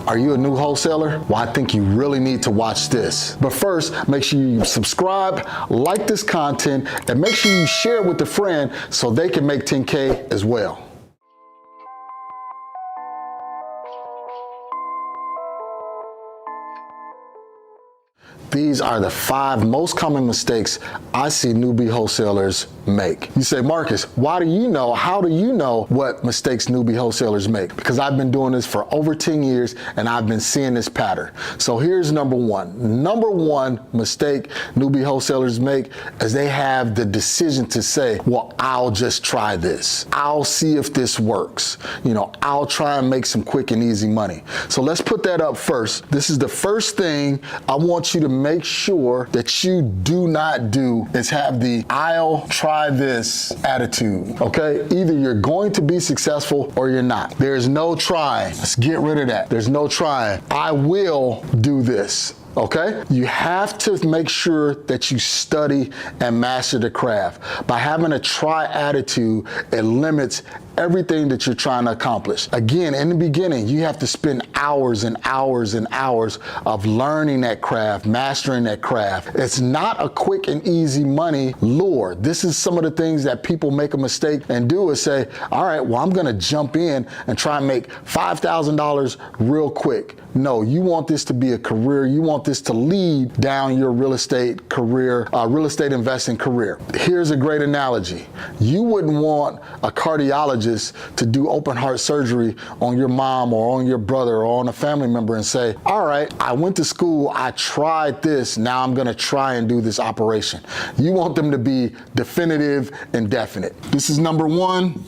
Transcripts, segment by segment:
Are you a new wholesaler? Well, I think you really need to watch this. But first, make sure you subscribe, like this content, and make sure you share it with a friend so they can make 10K as well. These are the 5 most common mistakes I see newbie wholesalers make. You say, Marcus, how do you know what mistakes newbie wholesalers make? Because I've been doing this for over 10 years and I've been seeing this pattern. So here's number one. Number one mistake newbie wholesalers make is they have the decision to say, well, I'll just try this. I'll see if this works. I'll try and make some quick and easy money. So let's put that up first. This is the first thing I want you to make sure that you do not do is have the I'll try this attitude, okay? Either you're going to be successful or you're not. There's no trying. Let's get rid of that. There's no trying. I will do this. Okay? You have to make sure that you study and master the craft. By having a try attitude, it limits everything that you're trying to accomplish. Again, in the beginning, you have to spend hours and hours and hours of learning that craft, mastering that craft. It's not a quick and easy money lure. This is some of the things that people make a mistake and do is say, all right, well, I'm gonna jump in and try and make $5,000 real quick. No, you want this to be a career. You want this to lead down your real estate career, real estate investing career. Here's a great analogy. You wouldn't want a cardiologist to do open heart surgery on your mom or on your brother or on a family member and say, all right, I went to school, I tried this, now I'm gonna try and do this operation. You want them to be definitive and definite. This is number one.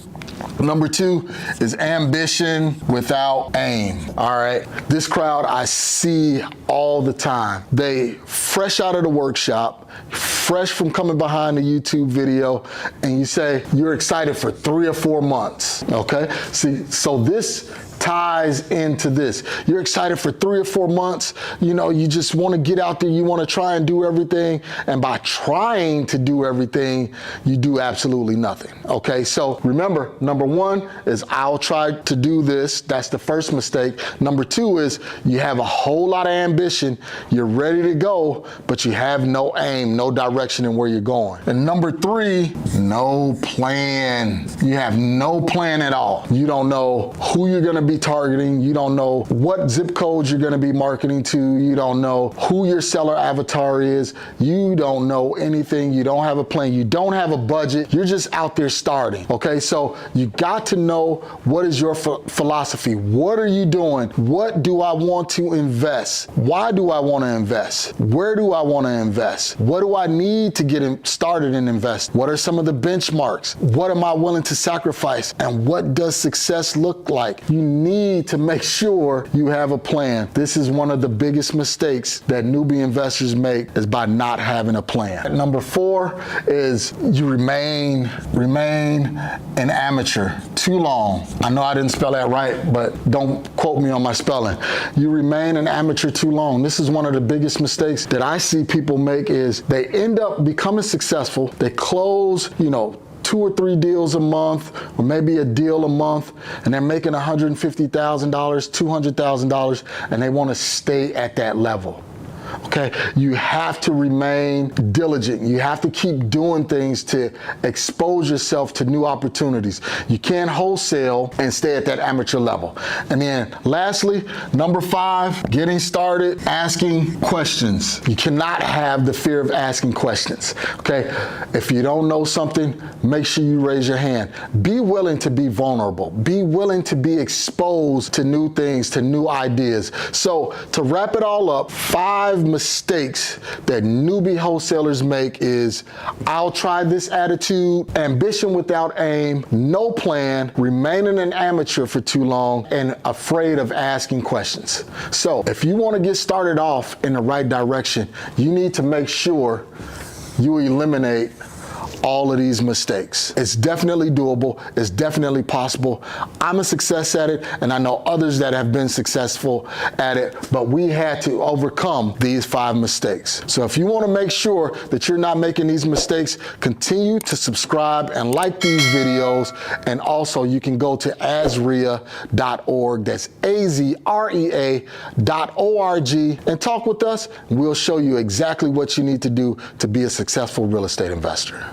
Number two is ambition without aim. All right. This crowd I see all the time. They fresh out of the workshop, fresh from coming behind the YouTube video, and you say you're excited for 3 or 4 months. Okay. See, so this ties into this. You're excited for 3 or 4 months. You just want to get out there. You want to try and do everything. And by trying to do everything, you do absolutely nothing. Okay. So remember, number one is I'll try to do this. That's the first mistake. Number two is you have a whole lot of ambition. You're ready to go, but you have no aim, no direction in where you're going. And number three, no plan. You have no plan at all. You don't know who you're going to be targeting. You don't know what zip codes you're going to be marketing to. You don't know who your seller avatar is. You don't know anything. You don't have a plan. You don't have a budget. You're just out there starting. Okay, so you got to know what is your philosophy. What are you doing? What do I want to invest? Why do I want to invest? Where do I want to invest? What do I need to get started and invest? What are some of the benchmarks? What am I willing to sacrifice? And what does success look like? You need to make sure you have a plan. This is one of the biggest mistakes that newbie investors make is by not having a plan. Number 4 is you remain an amateur too long. I know I didn't spell that right, but don't quote me on my spelling. You remain an amateur too long. This is one of the biggest mistakes that I see people make is they end up becoming successful. They close, 2 or 3 deals a month, or maybe a deal a month, and they're making $150,000, $200,000, and they want to stay at that level. Okay, you have to remain diligent. You have to keep doing things to expose yourself to new opportunities. You can't wholesale and stay at that amateur level. And then lastly, number 5, getting started, asking questions. You cannot have the fear of asking questions. Okay, if you don't know something, make sure you raise your hand. Be willing to be vulnerable. Be willing to be exposed to new things, to new ideas. So to wrap it all up, 5 mistakes that newbie wholesalers make is I'll try this attitude, ambition without aim, no plan, remaining an amateur for too long, and afraid of asking questions. So if you want to get started off in the right direction, you need to make sure you eliminate all of these mistakes. It's definitely doable. It's definitely possible. I'm a success at it, and I know others that have been successful at it, but we had to overcome these 5 mistakes. So if you want to make sure that you're not making these mistakes, continue to subscribe and like these videos. And also you can go to Azreia.org. That's Azrea.org, and talk with us. We'll show you exactly what you need to do to be a successful real estate investor.